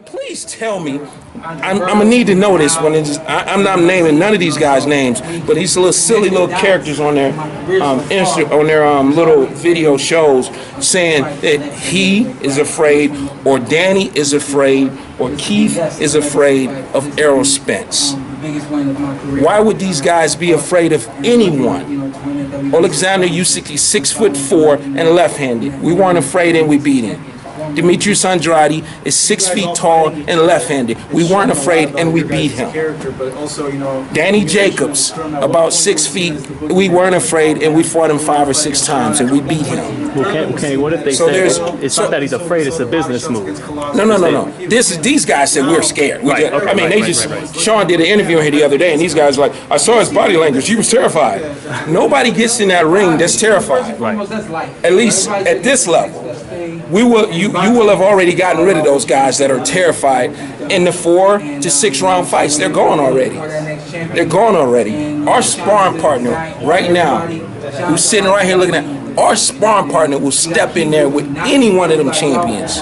Please tell me. I'm gonna need to know this when I'm not naming none of these guys' names, but these little silly little characters on their little video shows saying that he is afraid, or Danny is afraid, or Keith is afraid of Errol Spence. Why would these guys be afraid of anyone? Alexander Usyk, 6'4" and left-handed. We weren't afraid and we beat him. Demetrius Andrade is 6 feet tall and left-handed. We weren't afraid and we beat him. Danny Jacobs, about 6 feet. We weren't afraid and we fought him 5 or 6 times and we beat him. Okay, what if they say it's not that he's afraid, it's a business move? No. These guys said we're scared. Shawn did an interview here the other day and these guys were like, I saw his body language, he was terrified. Nobody gets in that ring that's terrified. At least at this level. You will have already gotten rid of those guys that are terrified in the 4 to 6 round fights. They're gone already. They're gone already. Our sparring partner right now, who's sitting right here looking at, our sparring partner will step in there with any one of them champions.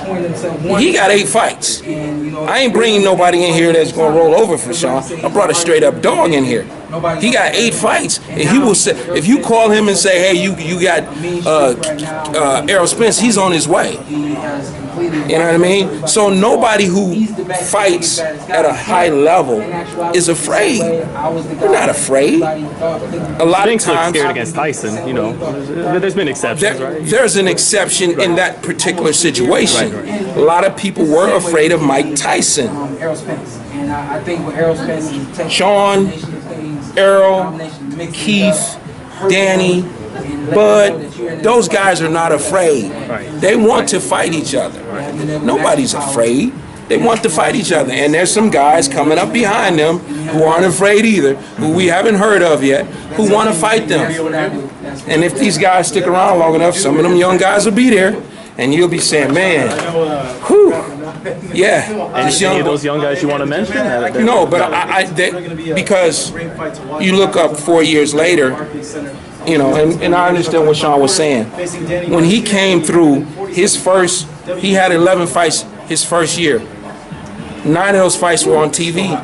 He got 8 fights. I ain't bringing nobody in here that's going to roll over for Shawn. I brought a straight up dog in here. He got 8 fights, and he will say, if you call him and say, hey, you got Errol Spence, he's on his way. You know what I mean? So nobody who fights at a high level is afraid. They're not afraid. A lot of times, scared against Tyson. There's been exceptions, right? There's an exception in that particular situation. A lot of people were afraid of Mike Tyson. Shawn, Errol, Keith, Danny, Bud, those guys are not afraid. They want to fight each other. Nobody's afraid. They want to fight each other. And there's some guys coming up behind them who aren't afraid either, who we haven't heard of yet, who want to fight them. And if these guys stick around long enough, some of them young guys will be there. And you'll be saying, man, whew, yeah. And any of those young guys you want to mention? No, but because you look up 4 years later, and I understand what Shawn was saying. When he came through he had 11 fights his first year. 9 of those fights were on TV.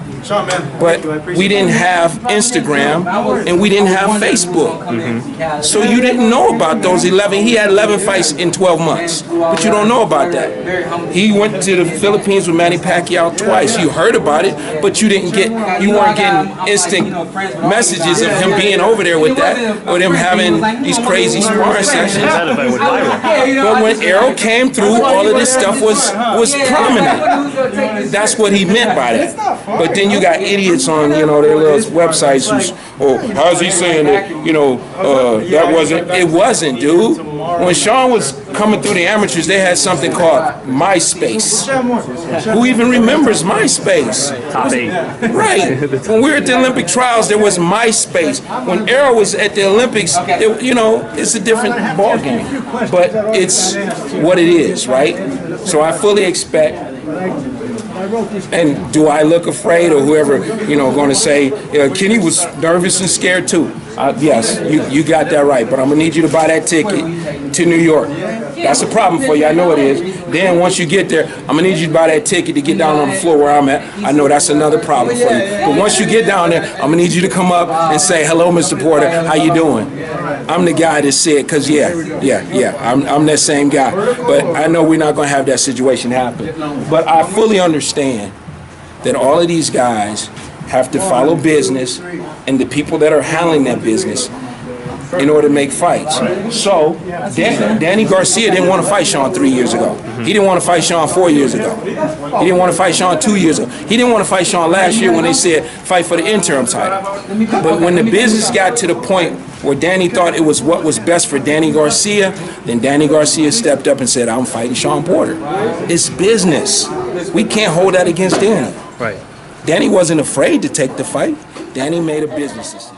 But we didn't have Instagram and we didn't have Facebook. So you didn't know about those 11. He had 11 fights in 12 months. But you don't know about that. He went to the Philippines with Manny Pacquiao twice. You heard about it, but you weren't getting instant messages of him being over there with that, or them having these crazy sparring sessions. But when Errol came through, all of this stuff was prominent. That's what he meant by that. But then you got idiots on, their little websites who's, how's he saying that, that wasn't, it wasn't, dude. When Shawn was coming through the amateurs, they had something called MySpace. Who even remembers MySpace? Top 8. Right. When we were at the Olympic trials, there was MySpace. When Errol was at the Olympics, it's a different ballgame. But it's what it is, right? So I fully expect. And do I look afraid, or whoever, going to say, Kenny was nervous and scared too? Yes, you got that right, but I'm going to need you to buy that ticket to New York. That's a problem for you, I know it is. Then once you get there, I'm going to need you to buy that ticket to get down on the floor where I'm at. I know that's another problem for you. But once you get down there, I'm going to need you to come up and say, hello, Mr. Porter, how you doing? I'm the guy that said, because I'm that same guy. But I know we're not going to have that situation happen. But I fully understand that all of these guys have to follow business and the people that are handling that business in order to make fights. So Danny Garcia didn't want to fight Shawn 3 years ago. He didn't want to fight Shawn 4 years ago. He didn't want to fight Shawn 2 years ago. He didn't want to fight Shawn last year when they said fight for the interim title. But when the business got to the point where Danny thought it was what was best for Danny Garcia, then Danny Garcia stepped up and said, I'm fighting Shawn Porter. It's business. We can't hold that against Danny. Right. Danny wasn't afraid to take the fight. Danny made a business decision.